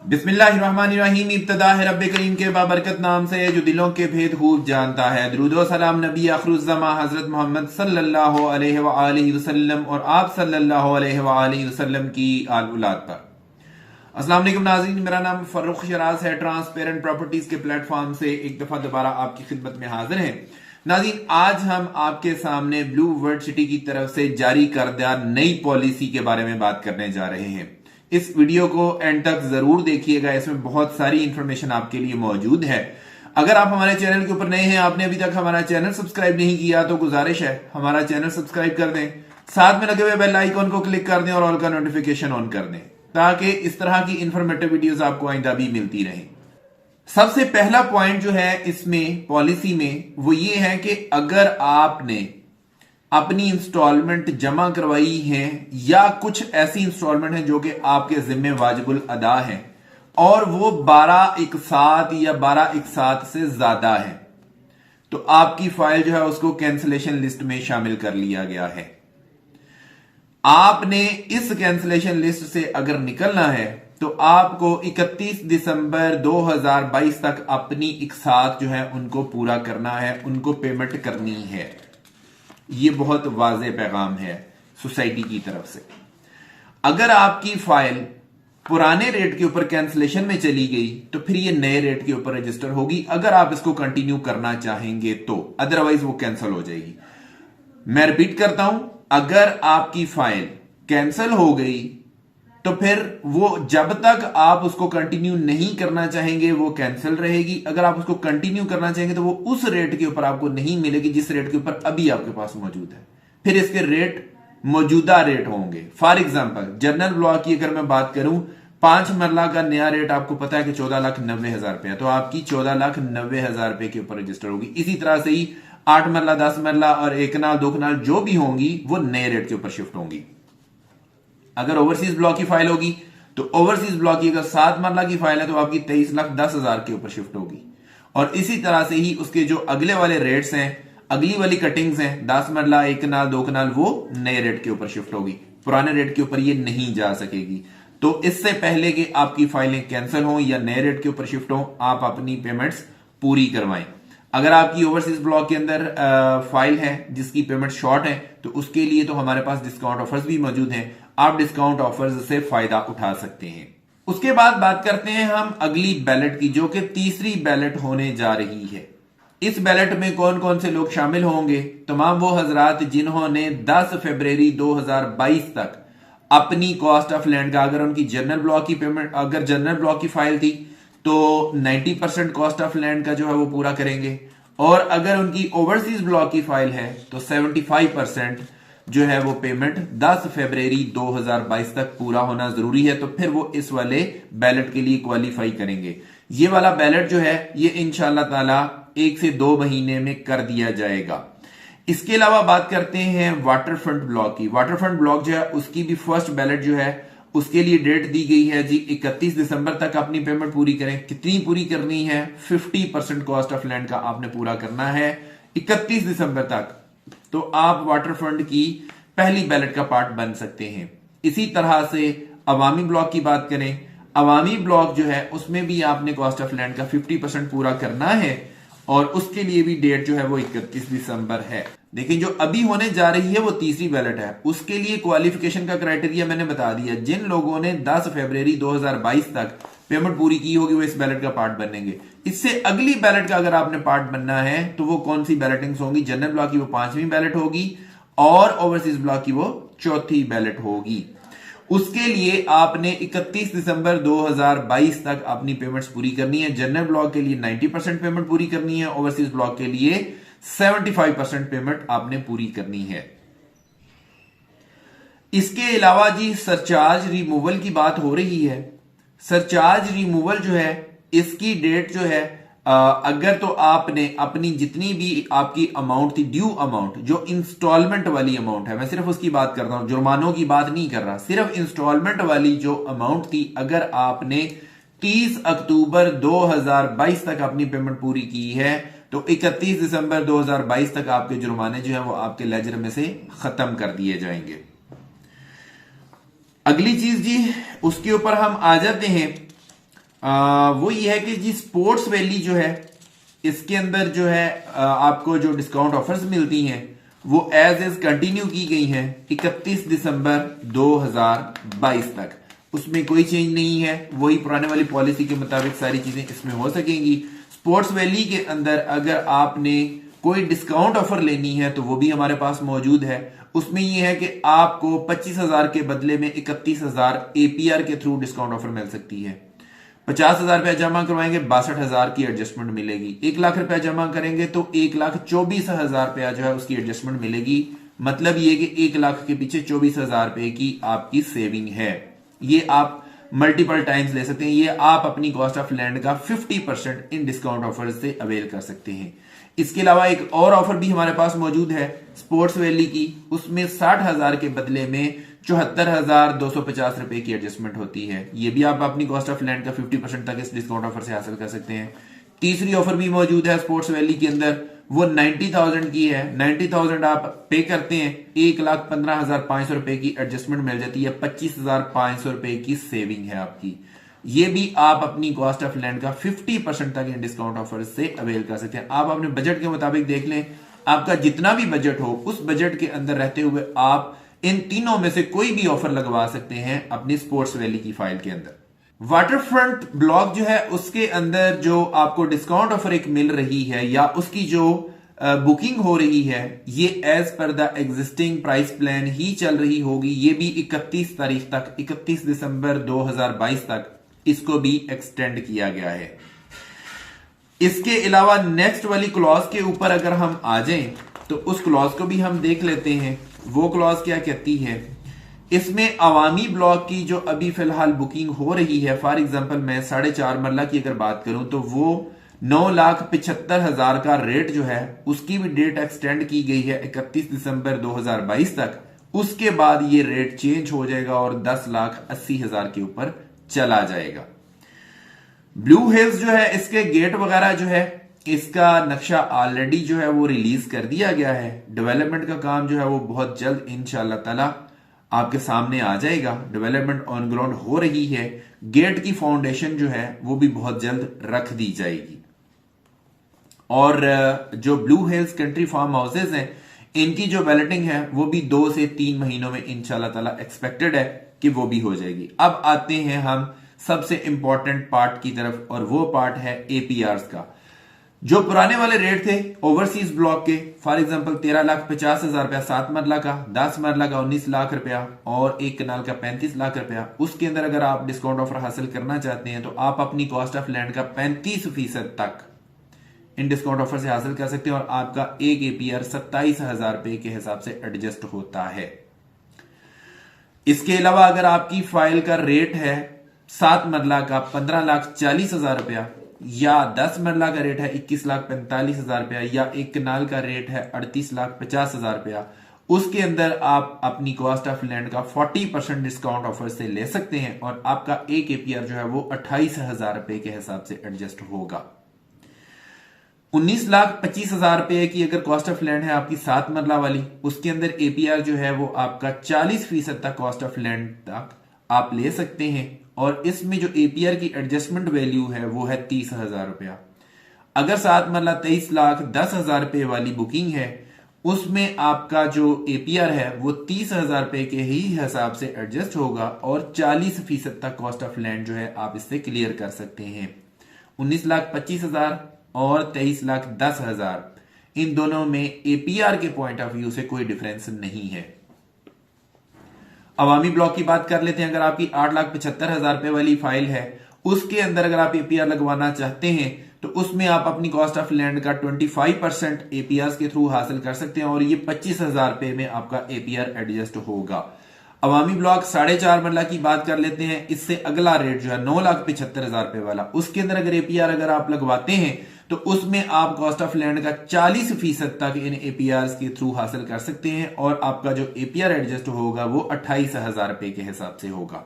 बिस्मिल्लाहिर्रहमानिर्रहीम। इब्तदा है रब्बे करीम के बाबरकत नाम से जो दिलों के भेद खूब जानता है। दुरूद व सलाम नबी आखिरुज़्ज़मा हजरत मोहम्मद सल्लल्लाहु अलैहि व आलिहि वसल्लम और आप सल्लल्लाहु अलैहि व आलिहि वसल्लम की आल औलाद पर। अस्सलाम वालेकुम नाज़रीन, मेरा नाम फर्रुख शराज है। ट्रांसपेरेंट प्रॉपर्टीज के प्लेटफॉर्म से एक दफा दोबारा आपकी खिदमत में हाजिर हैं। नाज़रीन, आज हम आपके सामने ब्लू वर्ल्ड सिटी की तरफ से जारी करदा नई पॉलिसी के बारे में बात करने जा रहे हैं। इस वीडियो को एंड तक जरूर देखिएगा, इसमें बहुत सारी इंफॉर्मेशन आपके लिए मौजूद है। अगर आप हमारे चैनल के ऊपर नए हैं, आपने अभी तक हमारा चैनल सब्सक्राइब नहीं किया, तो गुजारिश है हमारा चैनल सब्सक्राइब कर दें, साथ में लगे हुए बेल आइकॉन को क्लिक कर दें और ऑल का नोटिफिकेशन ऑन कर दें, ताकि इस तरह की इंफॉर्मेटिव वीडियोस आपको आइंदा भी मिलती रहे। सबसे पहला पॉइंट जो है इसमें पॉलिसी में वो ये है कि अगर आपने अपनी इंस्टॉलमेंट जमा करवाई है या कुछ ऐसी इंस्टॉलमेंट है जो कि आपके जिम्मे वाजिबुल अदा है और वो 12 एक साथ या 12 एक साथ से ज्यादा है, तो आपकी फाइल जो है उसको कैंसिलेशन लिस्ट में शामिल कर लिया गया है। आपने इस कैंसिलेशन लिस्ट से अगर निकलना है तो आपको 31 दिसंबर 2022 तक अपनी एक साथ जो है उनको पूरा करना है, उनको पेमेंट करनी है। ये बहुत वाज़ेह पैगाम है सोसाइटी की तरफ से। अगर आपकी फाइल पुराने रेट के ऊपर कैंसिलेशन में चली गई तो फिर ये नए रेट के ऊपर रजिस्टर होगी, अगर आप इसको कंटिन्यू करना चाहेंगे तो, अदरवाइज वो कैंसिल हो जाएगी। मैं रिपीट करता हूं, अगर आपकी फाइल कैंसिल हो गई तो फिर वो जब तक आप उसको कंटिन्यू नहीं करना चाहेंगे वो कैंसिल रहेगी। अगर आप उसको कंटिन्यू करना चाहेंगे तो वो उस रेट के ऊपर आपको नहीं मिलेगी जिस रेट के ऊपर अभी आपके पास मौजूद है। फिर इसके रेट मौजूदा रेट होंगे। फॉर एग्जांपल, जनरल ब्लॉक की अगर मैं बात करूं, 5 मरला का नया रेट आपको पता है कि 14,90,000 रुपया, तो आपकी 14,90,000 रुपए के ऊपर रजिस्टर होगी। इसी तरह से ही 8 मरला, 10 मरला और 1 कनाल 2 कनाल जो भी होंगी वो नए रेट के ऊपर शिफ्ट होंगी। अगर ओवरसीज ब्लॉक की फाइल होगी तो ओवरसीज ब्लॉक की अगर 7 मरला की फाइल है तो आपकी 23,10,000 के ऊपर शिफ्ट होगी। और इसी तरह से ही उसके जो अगले वाले रेट्स हैं, अगली वाली कटिंग्स हैं, 10 मरला, 1 कनाल, 2 कनाल, वो नए रेट के ऊपर शिफ्ट होगी। पुराने रेट के ऊपर ये नहीं जा सकेगी। तो इससे पहले कि आपकी फाइलें कैंसिल हो या नए रेट के ऊपर शिफ्ट हो, आप अपनी पेमेंट्स पूरी करवाएं। अगर आपकी ओवरसीज ब्लॉक के अंदर फाइल है जिसकी पेमेंट शॉर्ट है तो उसके लिए तो हमारे पास डिस्काउंट ऑफर्स भी मौजूद हैं, आप डिस्काउंट ऑफर्स से फायदा उठा सकते हैं। उसके बाद बात करते हैं हम अगली बैलेट की, जो कि तीसरी बैलेट होने जा रही है। इस बैलेट में कौन कौन से लोग शामिल होंगे? तमाम वो हजरात जिन्होंने 10 फरवरी 2022 तक अपनी कॉस्ट ऑफ लैंड का, अगर उनकी जनरल ब्लॉक की पेमेंट, अगर जनरल ब्लॉक की फाइल थी तो 90% कॉस्ट ऑफ लैंड का जो है वो पूरा करेंगे, और अगर उनकी ओवरसीज ब्लॉक की फाइल है तो 75% जो है वो पेमेंट 10 फरवरी 2022 तक पूरा होना जरूरी है। तो फिर वो इस वाले बैलेट के लिए क्वालिफाई करेंगे। ये वाला बैलेट जो है ये इंशाअल्लाह ताला 1 से 2 महीने में कर दिया जाएगा। इसके अलावा बात करते हैं वाटर फ्रंट ब्लॉक की। वाटर फ्रंट ब्लॉक जो है उसकी भी फर्स्ट बैलेट जो है उसके लिए डेट दी गई है जी 31 दिसंबर तक अपनी पेमेंट पूरी करें। कितनी पूरी करनी है? 50% कॉस्ट ऑफ लैंड का आपने पूरा करना है 31 दिसंबर तक, तो आप वाटर फ्रंट की पहली बैलेट का पार्ट बन सकते हैं। इसी तरह से अवामी ब्लॉक की बात करें, अवामी ब्लॉक जो है उसमें भी आपने कॉस्ट ऑफ लैंड का 50% पूरा करना है और उसके लिए भी डेट जो है वो 31 दिसंबर है। देखिए, जो अभी होने जा रही है वो तीसरी बैलेट है। उसके लिए क्वालिफिकेशन का क्राइटेरिया मैंने बता दिया। जिन लोगों ने 10 फरवरी 2022 तक पेमेंट पूरी की होगी वो इस बैलेट का पार्ट बनेंगे। इससे अगली बैलेट का अगर आपने पार्ट बनना है तो वो कौन सी बैलेटिंग्स होंगी? जनरल ब्लॉक की वो 5वीं बैलेट होगी और ओवरसीज ब्लॉक की वो 4थी बैलेट होगी। उसके लिए आपने 31 दिसंबर 2022 तक अपनी पेमेंट्स पूरी करनी है। जनरल ब्लॉक के लिए 90% पेमेंट पूरी करनी है, ओवरसीज ब्लॉक के लिए 75% पेमेंट आपने पूरी करनी है। इसके अलावा जी सरचार्ज रिमूवल की बात हो रही है। सरचार्ज रिमूवल जो है इसकी डेट जो है अगर तो आपने अपनी जितनी भी आपकी अमाउंट थी, ड्यू अमाउंट, जो इंस्टॉलमेंट वाली अमाउंट है, मैं सिर्फ उसकी बात कर रहा हूं, जुर्मानों की बात नहीं कर रहा, सिर्फ इंस्टॉलमेंट वाली जो अमाउंट थी, अगर आपने 30 अक्टूबर 2022 तक अपनी पेमेंट पूरी की है तो 31 दिसंबर 2022 तक आपके जुर्माने जो है वो आपके लेजर में से खत्म कर दिए जाएंगे। अगली चीज जी उसके ऊपर हम आ जाते हैं वो ये है कि जी स्पोर्ट्स वैली जो है इसके अंदर जो है आपको जो डिस्काउंट ऑफर्स मिलती हैं वो एज इज कंटिन्यू की गई हैं 31 दिसंबर 2022 तक। उसमें कोई चेंज नहीं है, वही पुराने वाली पॉलिसी के मुताबिक सारी चीजें इसमें हो सकेंगी। स्पोर्ट्स वैली के अंदर अगर आपने कोई डिस्काउंट ऑफर लेनी है तो वो भी हमारे पास मौजूद है। उसमें यह है कि आपको 25,000 के बदले में 31,000 एपीआर के थ्रू डिस्काउंट ऑफर मिल सकती है। 50,000 रुपया जमा करवाएंगे 62,000 की एडजस्टमेंट मिलेगी। 1 लाख रुपया जमा करेंगे तो 1,24,000 रुपया जो है उसकी एडजस्टमेंट मिलेगी। मतलब ये कि 1 लाख के पीछे 24,000 रुपए की आपकी सेविंग है। ये आप मल्टीपल टाइम्स ले सकते हैं। ये आप अपनी कॉस्ट ऑफ लैंड का 50% इन डिस्काउंट ऑफर से अवेल कर सकते हैं। इसके अलावा एक और ऑफर भी हमारे पास मौजूद है स्पोर्ट्स वैली की। उसमें 60,000 के बदले में 74,250 रुपए की एडजस्टमेंट होती है। ये भी आप अपनी कॉस्ट ऑफ लैंड का 50% तक इस डिस्काउंट ऑफर से हासिल कर सकते हैं। तीसरी ऑफर भी मौजूद है स्पोर्ट्स वैली के अंदर, वो 90,000 की है। 90,000 आप पे करते हैं, 1,15,500 रुपए की एडजस्टमेंट मिल जाती है। 25,500 रुपए की सेविंग है आपकी। ये भी आप अपनी कॉस्ट ऑफ लैंड का 50% तक इन डिस्काउंट ऑफर से अवेल कर सकते हैं। आप अपने बजट के मुताबिक देख लें, आपका जितना भी बजट हो उस बजट के अंदर रहते हुए आप इन तीनों में से कोई भी ऑफर लगवा सकते हैं अपनी स्पोर्ट्स वैली की फाइल के अंदर। वाटर फ्रंट ब्लॉक जो है उसके अंदर जो आपको डिस्काउंट ऑफर एक मिल रही है या उसकी जो बुकिंग हो रही है ये as per the existing price plan ही चल रही होगी। ये भी 31 तारीख तक, 31 दिसंबर 2022 तक इसको भी एक्सटेंड किया गया है। इसके अलावा नेक्स्ट वाली क्लॉज के ऊपर अगर हम आ जाएं तो उस क्लॉज को भी हम देख लेते हैं। वो क्लॉज क्या कहती है, इसमें अवामी ब्लॉक की जो अभी फिलहाल बुकिंग हो रही है, फॉर एग्जांपल मैं 4.5 मरला की अगर बात करूं तो वो 9,75,000 का रेट जो है उसकी भी डेट एक्सटेंड की गई है 31 दिसंबर 2022 तक। उसके बाद ये रेट चेंज हो जाएगा और 10,80,000 के ऊपर चला जाएगा। ब्लू हिल्स जो है इसके गेट वगैरह जो है इसका नक्शा ऑलरेडी जो है वो रिलीज कर दिया गया है। डेवलपमेंट का काम जो है वो बहुत जल्द इंशाअल्लाह ताला आपके सामने आ जाएगा। डेवलपमेंट ऑन ग्राउंड हो रही है। गेट की फाउंडेशन जो है वो भी बहुत जल्द रख दी जाएगी। और जो Blue Hills Country Farm houses हैं इनकी जो बैलेटिंग है वो भी 2 से 3 महीनों में इंशाल्लाह ताला एक्सपेक्टेड है कि वो भी हो जाएगी। अब आते हैं हम सबसे इंपॉर्टेंट पार्ट की तरफ और वो पार्ट है एपीआर का। जो पुराने वाले रेट थे ओवरसीज ब्लॉक के, फॉर एग्जांपल 13,50,000 रुपया 7 मरला का, 10 मरला का 19 लाख रुपया और 1 कनाल का 35 लाख रुपया, उसके अंदर अगर आप डिस्काउंट ऑफर हासिल करना चाहते हैं तो आप अपनी कॉस्ट ऑफ लैंड का 35% तक इन डिस्काउंट ऑफर से हासिल कर सकते हैं और आपका एक एपीआर 27,000 रुपए के हिसाब से एडजस्ट होता है। इसके अलावा अगर आपकी फाइल का रेट है 7 मरला का 15,40,000 रुपया या 10 मरला का रेट है 21,45,000 रुपया या 1 कनाल का रेट है 38,50,000 रुपया, उसके अंदर आप अपनी कॉस्ट ऑफ लैंड का 40% डिस्काउंट ऑफर से ले सकते हैं और आपका एक एपीआर जो है वो 28,000 रुपए के हिसाब से एडजस्ट होगा। 19,25,000 रुपए की अगर कॉस्ट ऑफ लैंड है आपकी 7 मरला वाली, उसके अंदर एपीआर जो है वो आपका 40% तक कॉस्ट ऑफ लैंड तक आप ले सकते हैं और इसमें जो एपीआर की एडजस्टमेंट वैल्यू है वो है 30,000 रुपया। अगर 7 मरला 23,10,000 रुपए वाली बुकिंग है उसमें आपका जो एपीआर है वो 30,000 रुपए के ही हिसाब से एडजस्ट होगा और 40% तक कॉस्ट ऑफ लैंड जो है आप इससे क्लियर कर सकते हैं। 19,25,000 और 23,10,000 इन दोनों में एपीआर के पॉइंट ऑफ व्यू से कोई डिफरेंस नहीं है। अवामी ब्लॉक की बात कर लेते हैं। अगर आपकी 8,75,000 रुपए वाली फाइल है उसके अंदर अगर आप एपीआर लगवाना चाहते हैं तो उसमें आप अपनी कॉस्ट ऑफ लैंड का 25% एपीआर के थ्रू हासिल कर सकते हैं और ये 25,000 रुपए में आपका एपीआर एडजस्ट होगा। अवामी ब्लॉक 4.5 मरला की बात कर लेते हैं। इससे अगला रेट जो है 9,75,000 रुपए वाला, उसके अंदर अगर एपीआर अगर आप लगवाते हैं तो उसमें आप कॉस्ट ऑफ लैंड का 40% तक इन एपीआर के थ्रू हासिल कर सकते हैं और आपका जो एपीआर एडजस्ट होगा वो 28,000 रुपए के हिसाब से होगा।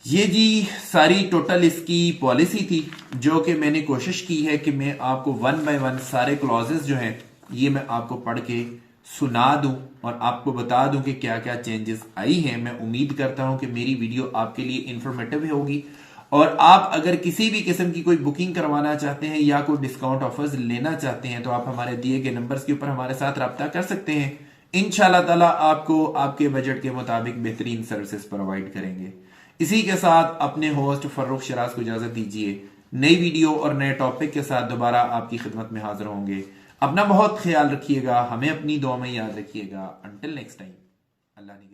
ये जी सारी टोटल इसकी पॉलिसी थी जो कि मैंने कोशिश की है कि मैं आपको 1 बाय 1 सारे क्लॉजेस जो हैं ये मैं आपको पढ़ के सुना दूं और आपको बता दूं कि क्या क्या चेंजेस आई हैं। मैं उम्मीद करता हूं कि मेरी वीडियो आपके लिए इंफॉर्मेटिव होगी। और आप अगर किसी भी किस्म की कोई बुकिंग करवाना चाहते हैं या कोई डिस्काउंट ऑफर्स लेना चाहते हैं तो आप हमारे दिए गए नंबर्स के ऊपर हमारे साथ रब्ता कर सकते हैं। इंशाल्लाह ताला आपको आपके बजट के मुताबिक बेहतरीन सर्विसेज प्रोवाइड करेंगे। इसी के साथ अपने होस्ट फर्रुख शराज को इजाजत दीजिए। नई वीडियो और नए टॉपिक के साथ दोबारा आपकी खिदमत में हाजिर होंगे। अपना बहुत ख्याल रखिएगा, हमें अपनी दुआ में याद रखिएगा। अंटिल नेक्स्ट टाइम, अल्लाह ने